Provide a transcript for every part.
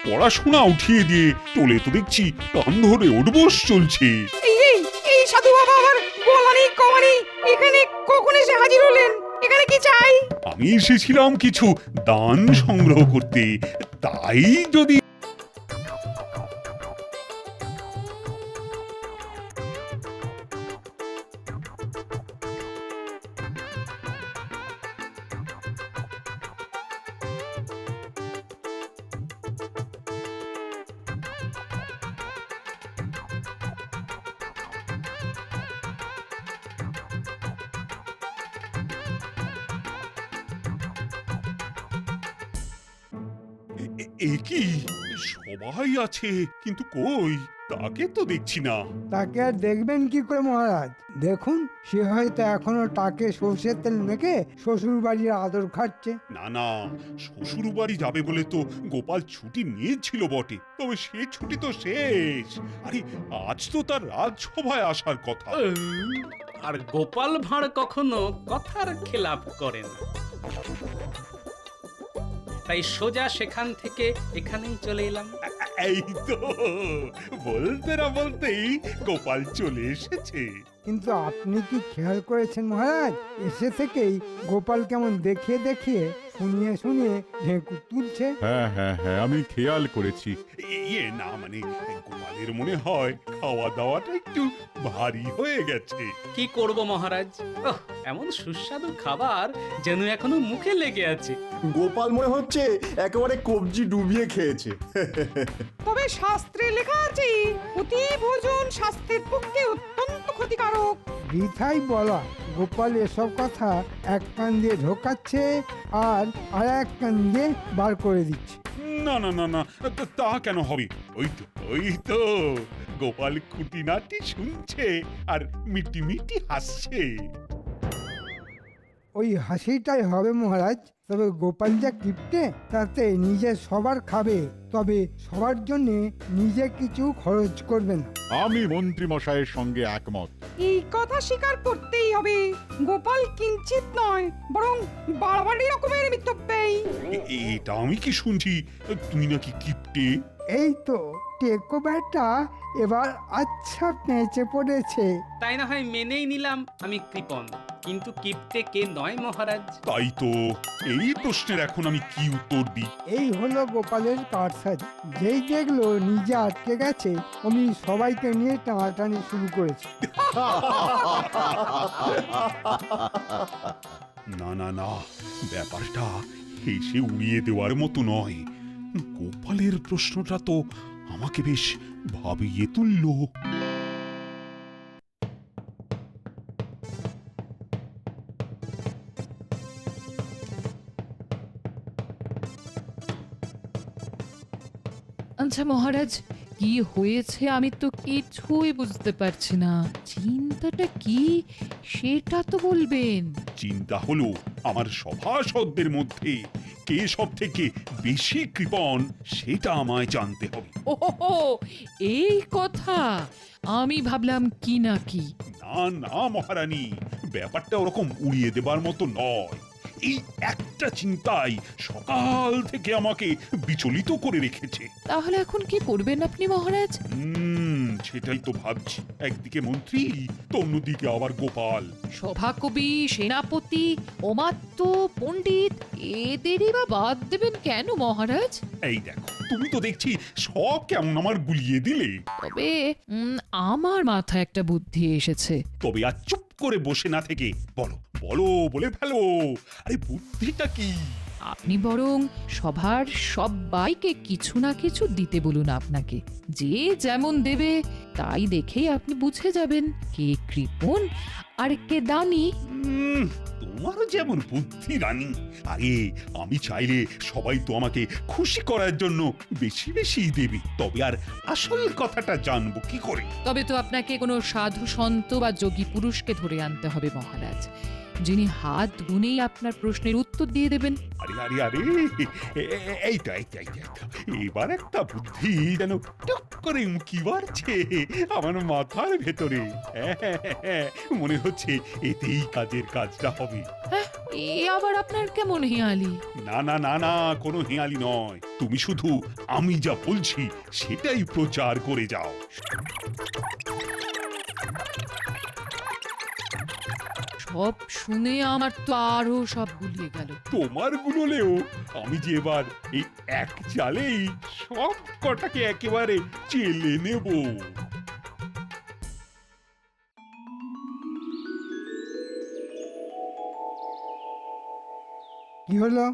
পড়াশোনা উঠিয়ে দিয়ে তোলে তো দেখছি কান ধরে উঠবোস চলছে। এই সাধু বাবা আমার বলানি কমানি এখানে কখন এসে হাজির হলেন? এখানে কি চাই? আমি এসেছিলাম কিছু দান সংগ্রহ করতে, তাই যদি এ কি সবাই আছে, কিন্তু কই তাকে তো দেখছি না। তাকে আর দেখবেন কি করে মহারাজ? দেখুন, সে হয়তো এখনো তাকে সর্ষের তেল মেখে শ্বশুর বাড়ির আদর খাচ্ছে। না না, শ্বশুর বাড়ি যাবে বলে তো গোপাল ছুটি নিয়েছিল বটে, তবে সে ছুটি তো শেষ। আরে আজ তো তার রাজসভায় আসার কথা। আর গোপাল ভাঁড় কখনো কথার খেলাপ করে না, তাই সোজা সেখান থেকে এখানেই চলে এলাম। এই তো বলতে না বলতেই গোপাল চলে এসেছে। কিন্তু আপনি কি খেয়াল করেছেন মহারাজ, এসে থেকেই গোপাল কেমন দেখিয়ে দেখিয়ে শুনিয়ে শুনিয়ে ঢেঁকুর তুলছে? হ্যাঁ হ্যাঁ হ্যাঁ, আমি খেয়াল করেছি। ইয়ে না মানে গোপালের মনে হয় খাওয়া দাওয়াটা একটু ভারী হয়ে গেছে। কি করব মহারাজ, ওহ, এমন সুস্বাদু খাবার যেন এখনো মুখে লেগে আছে। গোপাল মনে হচ্ছে একেবারে কবজি ডুবিয়ে খেয়েছে। তবে শাস্ত্রে লেখা আছে অতি ভোজন স্বাস্থ্যের পক্ষে অত্যন্ত ক্ষতিকারক। বৃথাই বলা, গোপাল এসব কথা এক কান দিয়ে ঢোকাচ্ছে আর এক কান দিয়ে বার করে দিচ্ছে। না না না না, তা কেন হবে? ওই তো গোপাল খুঁটিনাটি শুনছে আর মিটি মিটি হাসছে। ওই হাসিটাই হবে মহারাজ। তবে গোপাল যা কিপটে, তাতে নিজে সবার খাবে, তবে সবার জন্য নিজে কিছু খরচ করবে না। আমি মন্ত্রী মশাইয়ের সঙ্গে একমত। এই কথা স্বীকার করতেই হবে, গোপাল কিঞ্চিত নয় বরং বাড়াবাড়ি রকমের মিতব্যয়ী। এটা আমি কি শুনছি, তুমি নাকি কিপটে? এই তো টেকো ব্যাটা এবার আচ্ছা পেঁচে পড়েছে। তাই না হয় মেনেই নিলাম আমি কৃপণ, কিন্তু কিপটে কে নয় মহারাজ? তাই তো, এই প্রশ্নের এখন আমি কি উত্তর দিই? এই হলো গোপালের কারসাজি। যেই দেখলো নিজে আটকে গেছে, অমনি সবাইকে নিয়ে টানাটানি শুরু করেছে। না না না, ব্যাপারটা হেসে উড়িয়ে দেওয়ার মতো নয়। গোপালের প্রশ্নটা তো আমাকে বেশ ভাবিয়ে তুললো। আচ্ছা মহারাজ, কি হয়েছে আমি তো কিছুই বুঝতে পারছি না। চিন্তাটা কি সেটা তো বলবেন। চিন্তা হলো আমার সভাসদদের মধ্যে কে সব থেকে বেশি কৃপণ সেটা আমায় জানতে হবে। ওহো, এই কথা! আমি ভাবলাম কি না কি। না না মহারানী, ব্যাপারটা ওরকম উড়িয়ে দেবার মতো নয়। এই একটা চিন্তাই সকাল থেকে আমাকে বিচলিত করে রেখেছে। তাহলে এখন কি করবেন আপনি মহারাজ? সেটাই তো ভাবছি। একদিকে মন্ত্রী তো অন্যদিকে আবার গোপাল। সভাকবি, সেনাপতি, অমাত্য, পণ্ডিত এদেরই বা বাদ দেবেন কেন মহারাজ? এই দেখো, তুমি তো দেখছি সব কেমন আমার গুলিয়ে দিলে। তবে আমার মাথায় একটা বুদ্ধি এসেছে। তবে আর চুপ করে বসে না থেকে বলো বলো, বলে ফেলো। আরে বুদ্ধিটা কি? আপনি বরং সভার সবাইকে কিছু না কিছু দিতে বলুন আপনাকে। যে যেমন দেবে তাই দেখেই আপনি বুঝে যাবেন কে কৃপণ আর কে দানি। তোমারও যেমন বুদ্ধি রানী। আরে আমি চাইলে সবাই তো আমাকে খুশি করার জন্য বেশি বেশি দেবে, তবে আর আসল কথাটা জানবো কি করে? তবে তো আপনাকে কোনো সাধু সন্ত বা যোগী পুরুষকে ধরে আনতে হবে মহারাজ। যিনি হাত গুনেই আপনার প্রশ্নের উত্তর দিয়ে দেবেন। আরে আরে আরে এইটা এইটা এইটা এইটা। এবার একটা বুদ্ধি যেন টুক করে উঁকি মারছে আমার মাথার ভেতরে। মনে হচ্ছে এতেই কাজের কাজটা হবে। এ আবার আপনার কেমন হেয়ালি? না না না না, কোনো হেঁয়ালি নয়। তুমি শুধু আমি যা বলছি সেটাই প্রচার করে যাও। সব শুনে আমার তো আরো সব গুলিয়ে গেল। তোমার গুলোলেও আমি যে এবার এই এক চালেই সব কটাকে একেবারে চেলে নেব। কি হলো,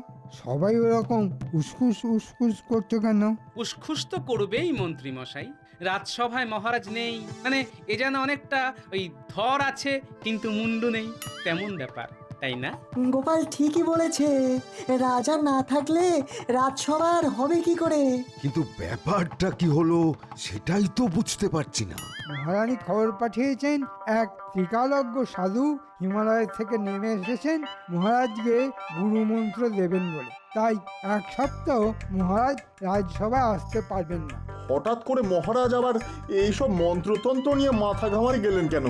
সবাই ওরকম উসকুস উসকুস করছো কেন? উসখুস তো করবেই মন্ত্রী মশাই। রাজসভায় মহারাজ নেই, মানে এ যেন অনেকটা ওই ধর আছে কিন্তু মুন্ডু নেই, তেমন ব্যাপার, তাই না? গোপাল ঠিকই বলেছে, রাজা না থাকলে রাজসভার হবে কি করে? কিন্তু ব্যাপারটা কি হলো সেটাই তো বুঝতে পারছি না। মহারানী খবর পাঠিয়েছেন এক ত্রিকালজ্ঞ সাধু হিমালয় থেকে নেমে এসেছেন মহারাজকে গুরুমন্ত্র দেবেন বলে। তাই এক সপ্তাহ মহারাজ রাজসভায় আসতে পারবেন না। হঠাৎ করে মহারাজ আবার এইসব মন্ত্রতন্ত্র নিয়ে মাথা ঘামারে গেলেন কেন?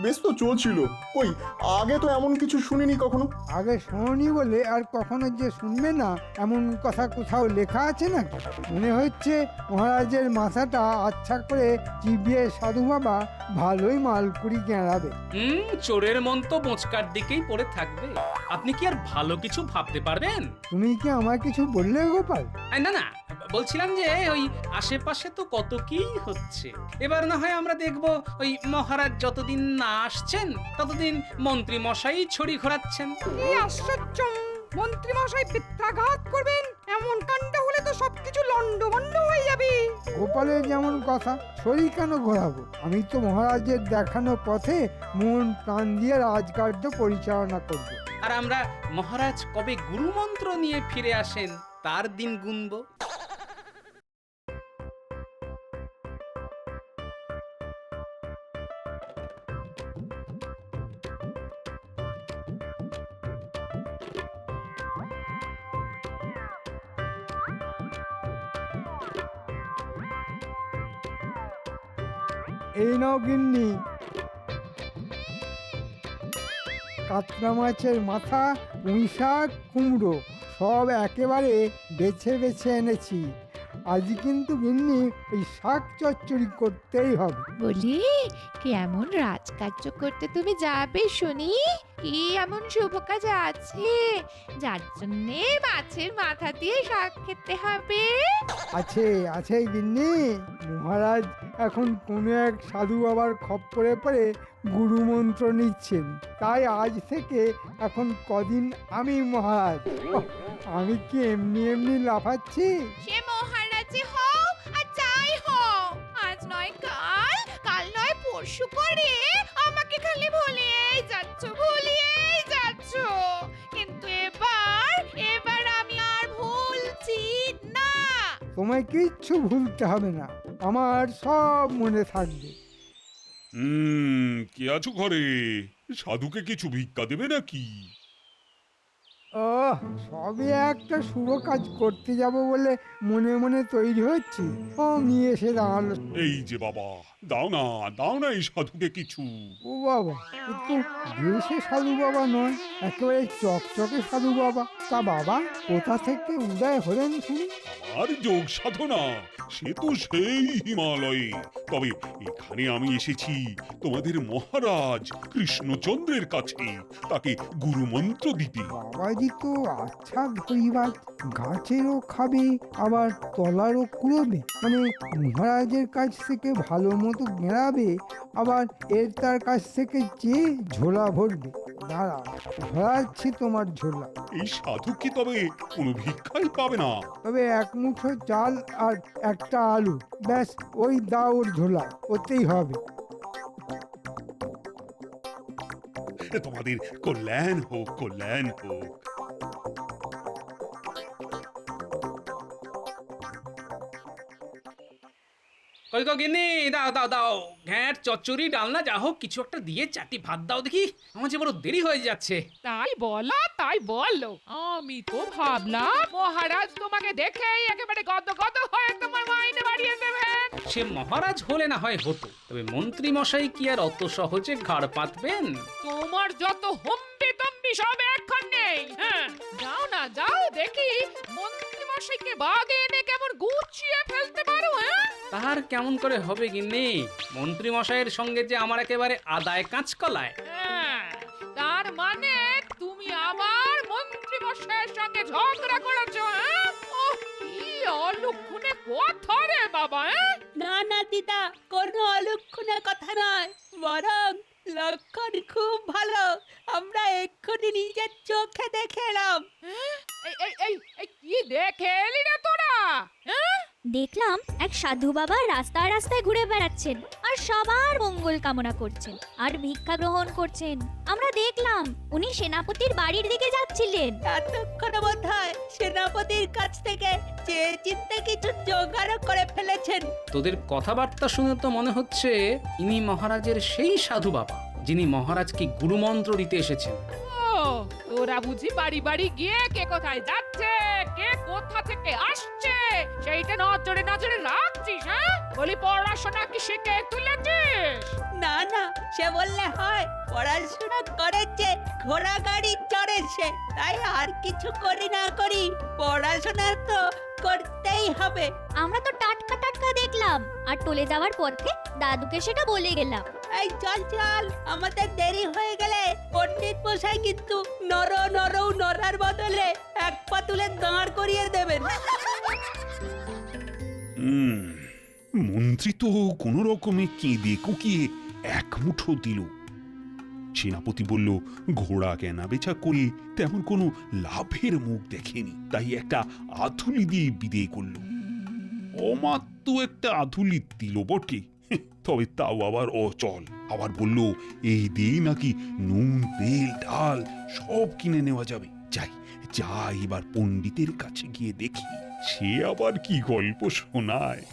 বেশ তো চলছিল। কই, আগে তো এমন কিছু শুনিনি কখনো। আগে শোনি বলে আর কখনো যে শুনবে না এমন কথা কোথাও লেখা আছে নাকি? মনে হচ্ছে মহারাজের মাথাটা আচ্ছা করে চিবিয়ে সাধু বাবা ভালোই মালকুড়ি গেঁড়াবে। চোরের মন তো বোঁচকার দিকেই পড়ে থাকবে। আপনি কি আর ভালো কিছু ভাবতে পারবেন? তুমি কি আমার কিছু বললে গোপাল? না না, বলছিলাম যে ওই আশেপাশে তো কত কি হচ্ছে। এবার না হয় আমরা দেখব ওই মহারাজ যতদিন না আসছেন ততদিন মন্ত্রী মশাই ছড়ি ঘোরাচ্ছেন। কি আশ্চর্য! মন্ত্রী মশাই পিত্রাঘাত করবেন, এমন কাণ্ড হলে তো সবকিছু লন্ডভন্ড হয়ে যাবে। গোপালের যেমন কথা, শরীর কেন ঘোরাবো? আমি তো মহারাজের দেখানো পথে মন প্রাণ দিয়ে রাজকার্য পরিচালনা করব। আর আমরা মহারাজ কবে গুরুমন্ত্র নিয়ে ফিরে আসেন তার দিন গুনবো। এই নাও গিন্নি, কাতলা মাছের মাথা, পুঁই শাক, কুমড়ো সব একেবারে বেছে বেছে এনেছি। আজ কিন্তু গিন্নি ওই শাক চচ্চড়ি করতেই হবে। বলি, কি এমন রাজকার্য করতে তুমি যাবে শুনি? কি এমন শুভ কাজ আছে যার জন্যে মাছের মাথা দিয়ে শাক খেতে হবে? আছে আছে গিন্নি, মহারাজ এখন কোনো এক সাধু বাবার খপ্পরে পড়ে গুরুমন্ত্র নিচ্ছেন। তাই আজ থেকে এখন কদিন আমি মহারাজ। ওহ, আমি কি এমনি এমনি লাফাচ্ছি? সে মহারাজে হও আর যাই হও, আজ নয় কাল, কাল নয় পরশু করে আমাকে খালি ভুলিয়েই যাচ্ছ। কিন্তু এবার আমি আর ভুলছি না। তোমায় কিচ্ছু ভুলতে হবে না, আমার সব মনে থাকবে। কে আছো ঘরে? সাধুকে কিছু ভিক্ষা দেবে নাকি? সবে একটা শুভ কাজ করতে যাব বলে মনে মনে তৈরি হচ্ছি, নিয়ে এসে দাঁড়ালো। এই যে বাবা, দাও না এই সাধুকে কিছু। ও বাবা, একটু দেশে সাধু বাবা নয়, একেবারে চকচকে সাধু বাবা। তা বাবা কোথা থেকে উদয় হলেন শুনি? আর যোগ সাধনা সে তো সেই হিমালয়ে। তবে এখানে আমি এসেছি তোমাদের মহারাজ কৃষ্ণচন্দ্রের কাছে, তাকে গুরুমন্ত্র দিতে। বাবাজি তো আচ্ছা ধরিবাজ, গাছেরও খাবে আবার তলারও কুড়োবে, মানে মহারাজের কাছ থেকে ভালো মতো গেঁড়াবে, আবার তার কাছ থেকে চেয়ে ঝোলা ভরবে। দাঁড়া, ভরাচ্ছি তোমার ঝোলা। এই সাধু কি তবে কোনো ভিক্ষাই পাবে না? তবে এক মুঠো চাল আর একটা আলু, ব্যাস ওই দাও ওর ঝোলা, ওতেই হবে। তোমাদের কল্যাণ হোক। কই গো গিন্নি, দাও দাও দাও, ঘ্যাঁট চচ্চড়ি ডালনা যা হোক কিছু একটা দিয়ে চারটি ভাত দাও দেখি, আমার যে বড় দেরি হয়ে যাচ্ছে। তাই বলো তাই বলো, আমি তো ভাবলাম মহারাজ তোমাকে দেখেই একেবারে গদ গদ হয়ে তোমার মাইনে বাড়িয়ে দেবেন। সে মহারাজ হলে না হয় হতো, তবে মন্ত্রী মশাই কি আর অত সহজে ঘাড় পাতবেন? তোমার যত হম্পি তম্পি সব এখন নেই। হ্যাঁ, যাও না যাও দেখি মন্ত্রী মশাইকে বাগে এনে কেমন গুছিয়ে ফেলতে পারো। হ্যাঁ, তার কেমন করে হবে গিন্নি, মন্ত্রী মশাইয়ের সঙ্গে যে আমার একেবারে আদায় কাঁচকলায়। হ্যাঁ, তার মানে তুমি আবার মন্ত্রী মশাইয়ের সঙ্গে ঝগড়া করেছো? হ্যাঁ, ওহ, কি অলক্ষণে কথা রে বাবা। না না দিদা, কোনো অলক্ষণের কথা নয়, বরং লক্ষণ খুব ভালো। আমরা এক্ষুনি নিজের চোখে দেখে এলাম। এই এই এই এই কি দেখে এলি রে তোরা? হ্যাঁ, দেখলাম এক সাধু বাবা রাস্তায় রাস্তায় ঘুরে বেড়াচ্ছেন আর সবার মঙ্গল কামনা করছেন আর ভিক্ষা গ্রহণ করছেন। আমরা দেখলাম উনি সেনাপতির বাড়ির দিকে যাচ্ছিলেন। এতক্ষণে বোধ হয় সেনাপতির কাছ থেকে যে চিন্তা কিছু জোগাড় করে ফেলেছেন। তোদের কথাবার্তা শুনে তো মনে হচ্ছে ইনি মহারাজের সেই সাধু বাবা যিনি মহারাজকে গুরুমন্ত্র দিতে এসেছেন। ও, তোরা বুঝি বাড়ি বাড়ি গিয়ে কে কোথায় যাচ্ছে, কে কোথা থেকে আসছে সেইটা নজরে নজরে রাখছিস? হ্যাঁ, বলি পড়াশোনা কি শিখে তুলেছিস? না না, সে বললে হয়, পড়াশোনা করেছে, ঘোড়া গাড়ি চড়েছে, তাই আর কিছু করি না করি পড়াশোনা তো করতেই হবে। আমরা তো টাটকা টাটকা দেখলাম আর টলে যাওয়ার পথে দাদুকে সেটা বলে গেলাম। এই চল চল, আমাদের দেরি হয়ে গেলে পণ্ডিত মশাই কিন্তু নড়ার বদলে এক পা তুলে দাঁড় করিয়ে দেবেন। মন্ত্রী তো কোনো রকমে কেঁদে কুকিয়ে এক মুঠো দিল। সেনাপতি বলল, ঘোড়া কেনা বেচা করে তেমন কোনো লাভের মুখ দেখেনি, তাই একটা আধুলি দিয়ে বিদেয় করলো। অমাত্য একটা আধুলি দিল বটে, তবে তাও আবার অচল। আবার বলল এই দিয়ে নাকি নুন তেল ডাল সব কিনে নেওয়া যাবে। যাই এবার পণ্ডিতের কাছে গিয়ে দেখি সে আবার কি গল্প শোনায়।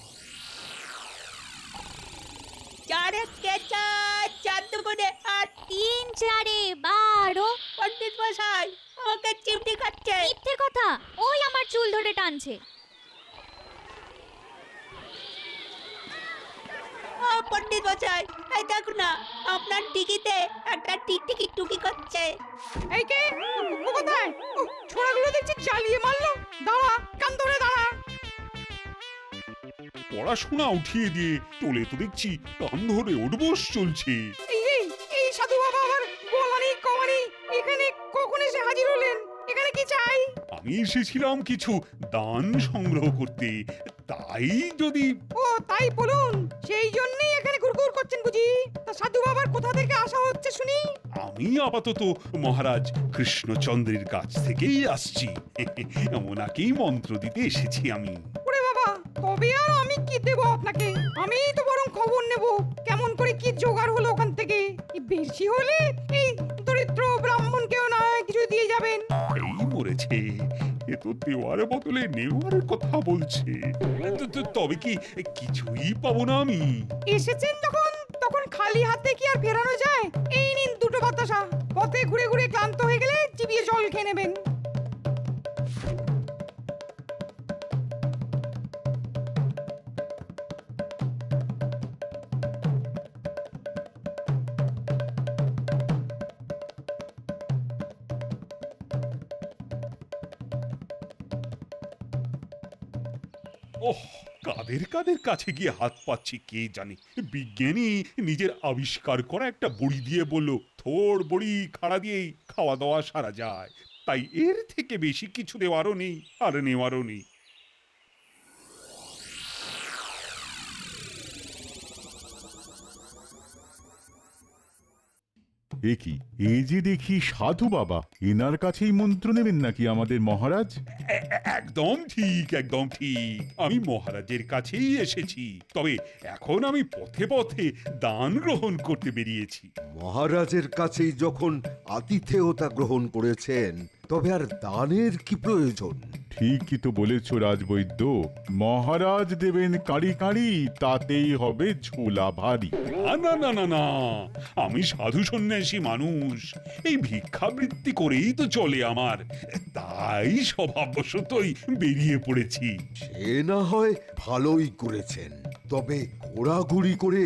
চারে কে চার দুগুণে 8, 3 4 12। পণ্ডিত মশাই আমাকে চিমটি খাচ্ছে। মিথ্যে কথা, ওই আমার চুল ধরে টানছে। ও পণ্ডিত মশাই, এই দেখুন না, আপনার টিকিতে একটা টিকটিকি টুকি করছে। এই কে? ও কোথায়? ও, ছোড়াগুলো দেখছি চালিয়ে মারলো। দাঁড়া, কান ধরে দাঁড়া। পড়াশোনা উঠিয়ে দিয়ে তোলে তো দেখছি কান ধরে উঠবোস চলছে। এই সাধু বাবা আবার বলানি কমানি এখানে কখন এসে হাজির হলেন? এখানে কি চাই? আমি এসেছিলাম কিছু দান সংগ্রহ করতে, তাই যদি। ও তাই বলুন, সেই জন্যই এখানে ঘুরঘুর করছেন বুঝি? তা সাধু বাবার কোথা থেকে আসা হচ্ছে শুনি? আমি আপাতত মহারাজ কৃষ্ণচন্দ্রের কাছ থেকেই আসছি। ওনাকেই মন্ত্র দিতে এসেছি আমি। ওরে বাবা, তবে আর আমি কি দেব আপনাকে? আমিই তো বরং খবর নেব কেমন করে কি জোগাড় হলো ওখান থেকে। বেশি হলে এই দরিদ্র ব্রাহ্মণকেও না কিছু দিয়ে যাবেন। এই মরেছে, এ তো দেওয়ার বদলে নেওয়ার কথা বলছে। তবে কি কিছুই পাবো না আমি? এসেছেন যখন তখন খালি হাতে কি আর ফেরানো যায়? এই নিন দুটো বাতাসা, পথে ঘুরে ঘুরে ক্লান্ত হয়ে গেলে চিবিয়ে জল খেয়ে নেবেন। ওহ, কাদের কাদের কাছে গিয়ে হাত পাচ্ছি কে জানে। বিজ্ঞানী নিজের আবিষ্কার করা একটা বড়ি দিয়ে বলল, থোড় বড়ি খাড়া দিয়েই খাওয়া দাওয়া সারা যায়। তাই এর থেকে বেশি কিছু দেওয়ারও নেই আর নেওয়ারও নেই। এ কি, এ যে দেখি সাধু বাবা, এনার কাছেই মন্ত্র নেবেন নাকি আমাদের মহারাজ? একদম ঠিক, একদম ঠিক। আমি মহারাজের কাছেই এসেছি, তবে এখন আমি পথে পথে দান গ্রহণ করতে বেরিয়েছি। মহারাজের কাছেই যখন আতিথেয়তা গ্রহণ করেছেন তবে আর দানের কি প্রয়োজন? ঠিকই তো বলেছ রাজবৈদ্য, মহারাজ দেবেন কাঁড়ি কাঁড়ি, তাতেই হবে ঝোলা ভারী। না না না না না, আমি সাধু সন্ন্যাসী মানুষ, এই ভিক্ষাবৃত্তি করেই তো চলে আমার, তাই স্বভাববশতই বেরিয়ে পড়েছি। সে না হয় ভালোই করেছেন, তবে ঘোরাঘুরি করে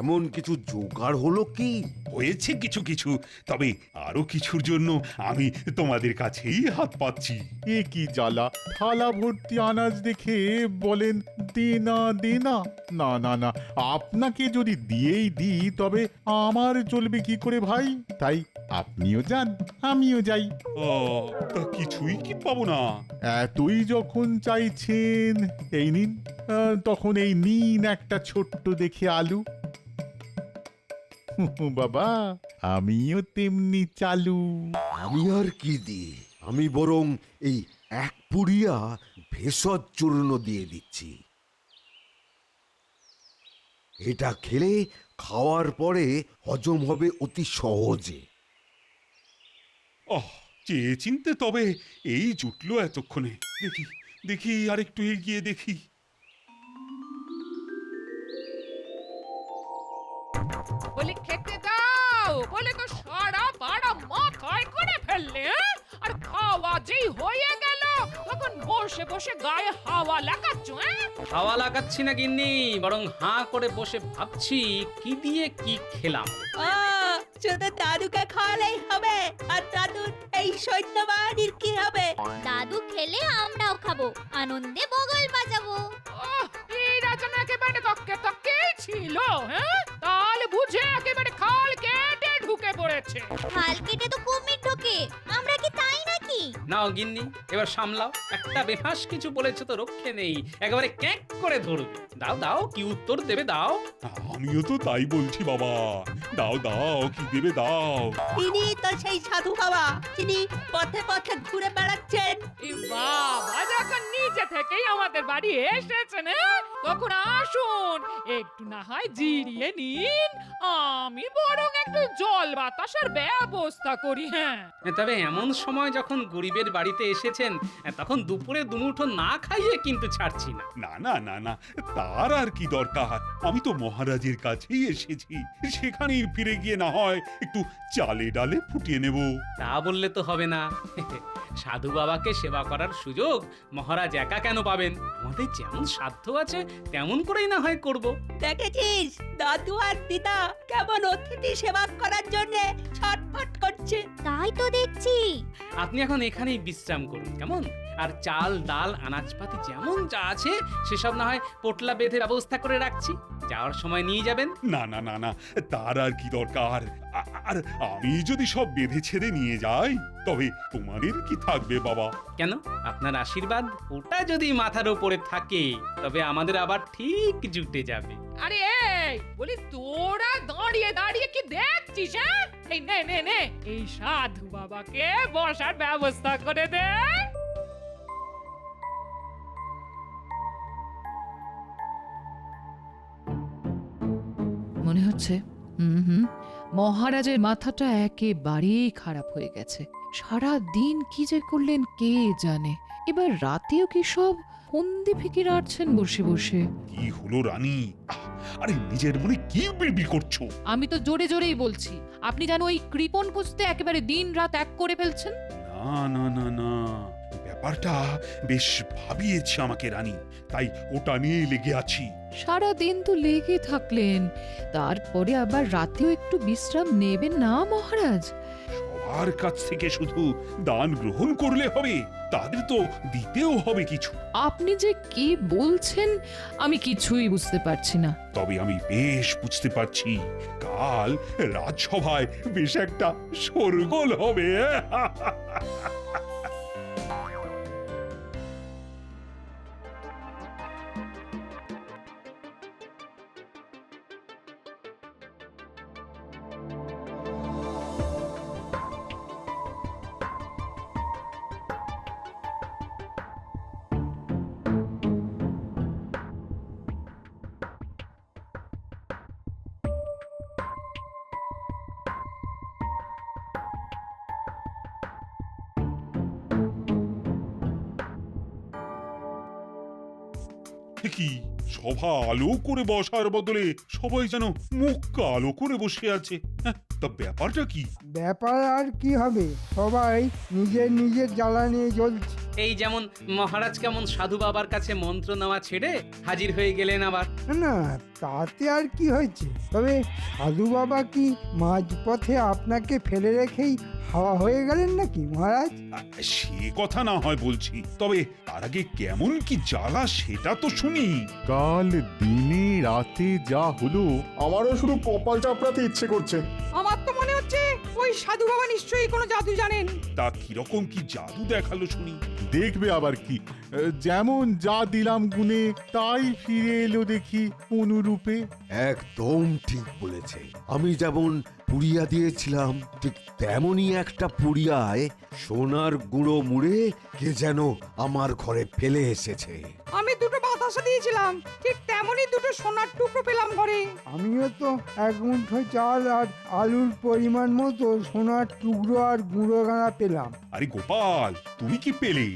এমন কিছু জোগাড় হলো কি? হয়েছে কিছু কিছু, তবে আরো কিছুর জন্য আমি তোমাদের কাছেই হাত পাচ্ছি। এ কি জ্বালা, থালা ভর্তি আনাজ দেখে বলেন দেনা দেনা। না না না, আপনাকে যদি দিয়েই দিই তবে আমার চলবে কি করে ভাই? তাই আপনিও যান, আমিও যাই। তা কিছুই কি পাবো না? এতই যখন চাইছেন এই নিন। তখন এই নিন একটা ছোট্ট দেখে আলু। বাবা, আমিও তেমনি চালু। আমি আর কি দিই, আমি বরং এই এক পুরিয়া ভেষজ চূর্ণ দিয়ে দিচ্ছি। এটা খেলে খাওয়ার পরে হজম হবে অতি সহজে। চেয়ে চিনতে তবে এই জুটলো এতক্ষণে। দেখি দেখি আর একটু এগিয়ে দেখি। বলি খেতে দাও, বলে তো সারা পাড়া মাথায় করে ফেললে, হ্যাঁ? আর খাওয়া যেই হয়ে গেল তখন বসে বসে গায়ে হাওয়া লাগাচ্ছ, হ্যাঁ? হাওয়া লাগাচ্ছি না গিন্নি, বরং হাঁ করে বসে ভাবছি কি দিয়ে কি খেলাম। ও শুধু দাদুকে খাওয়ালেই হবে, আর দাদুর এই সৈন্যবাহিনীর কি হবে? দাদু খেলে আমরাও খাবো, আনন্দে বগল বাজাবো। এই রাজানা একেবারে তককে তককে ছিল, হ্যাঁ? তাল বুঝে একেবারে খাল কেটে ঢুকে পড়েছে। খাল কেটে তো কুমির ঢোকে, আমরা কি তাই নাকি? নাও গিন্নি, এবার সামলাও। একটা বেফাস কিছু বলেছে তো রক্ষে নেই, একেবারে ক্যাঁক করে ধরবে। দাও দাও, কি উত্তর দেবে দাও। আমিও তো তাই বলছি বাবা, দাও দাও, কি দেবে দাও। তিনি তো সেই সাধু বাবা, তিনি পথে পথে ঘুরে বেড়াচ্ছেন। এই বাবা যখন নিজে থেকেই আমাদের বাড়ি এসেছেন, হ্যাঁ? তখন আসুন, একটু না হয় জিরিয়ে নিন, আমি বরং একটু জল বাতাসের ব্যবস্থা করি। হ্যাঁ, তবে এমন সময় যখন গরিবের বাড়িতে এসেছেন, তখন দুপুরে দুমুঠো না খাইয়ে কিন্তু ছাড়ছি না। না না না না, তার আর কি দরকার, আমি তো মহারাজের কাছেই এসেছি, সেখানেই ফিরে গিয়ে না হয় একটু চালে ডালে ফুটিয়ে নেব। তা বললে তো হবে না। সাধু বাবাকে সেবা করার সুযোগ মহারাজ একা কেন পাবেন? আমাদের যেমন সাধ্য আছে তেমন করেই না হয় করব। দেখেছিস দাদু আর দিদা কেমন অতিথি সেবা করার জন্য ছটফট করছে? তাই তো দেখছি। আপনি এখন এখানেই বিশ্রাম করুন কেমন? আর চাল ডাল আনাজপাতি যেমন যা আছে সেসব না হয় পোটলা বেঁধে ব্যবস্থা করে রাখছি, যাওয়ার সময় নিয়ে যাবেন। না না না না, তার আর কি দরকার। আর আমি যদি সব বেঁধে ছেড়ে নিয়ে যাই তবে তোমাদের কি থাকবে বাবা? কেন, আপনার আশীর্বাদ ওটা যদি মাথার উপরে থাকে তবে আমাদের আবার ঠিক জুটে যাবে। আরে এই বলি, তোরা দাঁড়িয়ে দাঁড়িয়ে কি দেখছিস? হ্যাঁ, এই নে নে নে, এই সাধু বাবাকে বসার ব্যবস্থা করে দে। মনে হচ্ছে মহারাজের মাথাটা একেবারেই খারাপ হয়ে গেছে। সারা দিন কি যে করলেন কে জানে, এবার রাতেও কি সব ফন্দি ফিকির আটছেন বসে বসে। কি হলো রানী? আরে নিজের মনে কি বিড়বিড় করছো? আমি তো জোরে জোরেই বলছি, আপনি যেন ওই কৃপণ খুঁজতে একেবারে দিন রাত এক করে ফেলছেন। না না না না, ব্যাপারটা বেশ ভাবিয়েছে আমাকে রানী, তাই ওটা নিয়ে লেগে আছি। সারা দিন তো লেগে থাকলেন, তারপরে আবার রাতেও একটু বিশ্রাম নেবেন না মহারাজ? সবার কাছ থেকে শুধু দান গ্রহণ করলে হবে? তাদের তো দিতেও হবে কিছু। আপনি যে কি বলছেন আমি কিছুই বুঝতে পারছি না। তবে আমি বেশ বুঝতে পারছি, কাল রাজসভায় বেশ একটা শোরগোল হবে। কি সভা আলো করে বসার বদলে সবাই যেন মুখ কালো করে বসে আছে। হ্যাঁ, তা ব্যাপারটা কি? ব্যাপার আর কি হবে, সবাই নিজের নিজের জ্বালা নিয়ে জ্বলছে। এই যেমন মহারাজ কেমন সাধু বাবার কাছে মন্ত্র নেওয়া ছেড়ে হাজির হয়ে গেলেন আবার। না তাতে আর কি হয়েছে, তবে সাধু বাবা কি মাঝপথে আপনাকে ফেলে রেখেই হাওয়া হয়ে গেলেন নাকি মহারাজ? সে কথা না হয় বলছি, তবে তার আগে কেমন কি জ্বালা সেটা তো শুনি। কাল দিনে রাতে যা হলো, আমারও শুধু কপাল চাপড়াতে ইচ্ছে করছে। আমার তো মনে হচ্ছে ওই সাধু বাবা নিশ্চয়ই কোনো জাদু জানেন। তা কিরকম কি জাদু দেখালো শুনি? দেখবে আবার কি, যেমন যা দিলাম গুনে তাই ফিরে এলো দেখি অনুরূপে। একদম ঠিক বলেছে। আমি যেমন পুড়িয়া দিয়েছিলাম, ঠিক তেমনই একটা পুড়িয়ায় সোনার গুঁড়ো মুড়ে কে যেন আমার ঘরে ফেলে এসেছে। আমি দুটো বাতাসা দিয়েছিলাম, ঠিক তেমনই দুটো সোনার টুকরো পেলাম ঘরে। আমিও তো এক মুঠো চাল আর আলুর পরিমাণ মতো সোনার টুকরো আর গুঁড়ো গাঁড়া পেলাম। আরে গোপাল, তুমি কি পেলে?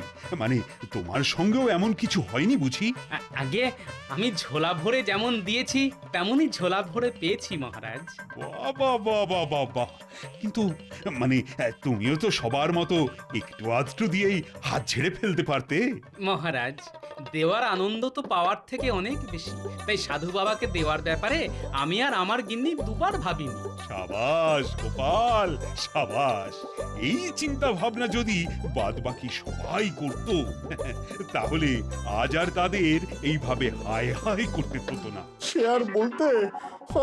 মানে তোমার সঙ্গেও এমন কিছু হয়নি বুঝি? আগে আমি ঝোলা ভরে যেমন দিয়েছি তেমনই ঝোলা ভরে পেয়েছি মহারাজ। বাবা বাবা বাবা, কিন্তু মানে তুমিও তো সবার মতো একটু আধটু দিয়েই হাত ছেড়ে ফেলতে পারতে। মহারাজ, দেওয়ার আনন্দ তো পাওয়ার থেকে অনেক বেশি, তাই সাধু বাবাকে দেওয়ার ব্যাপারে আমি আর আমার গিন্নি দুবার ভাবিনি। সাবাস গোপাল, সাবাস। এই চিন্তা ভাবনা যদি বাদ বাকি সবাই করত, তাহলে আজ আর তাদের এইভাবে হায় হায় করতে হতো না। সে আর বলতে,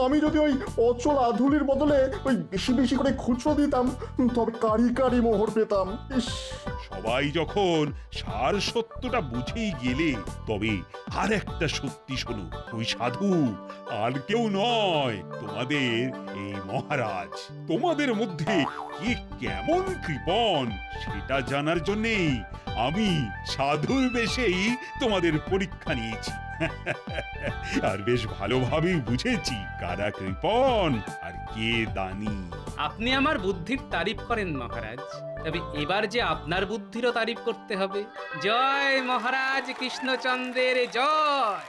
আমি যদি ওই অচল আধুলির বদলে ওই বেশি বেশি করে খুচরো দিতাম, তবে কারি কারি মোহর পেতাম। ইস, সবাই যখন সার সত্যটা বুঝেই গেলে, তবে আর একটা সত্যি শোনো, ওই সাধু আর কেউ নয়, তোমাদের এই মহারাজ। তোমাদের মধ্যে কে কেমন কৃপণ সেটা জানার জন্যেই আমি সাধুর বেশেই তোমাদের পরীক্ষা নিয়েছি। আর বেশ ভালোভাবেই বুঝেছি কারা কৃপণ আর কে দানি। আপনি আমার বুদ্ধির তারিফ করেন মহারাজ, তবে এবার যে আপনার বুদ্ধিরও তারিফ করতে হবে। জয় মহারাজ কৃষ্ণচন্দ্রের জয়।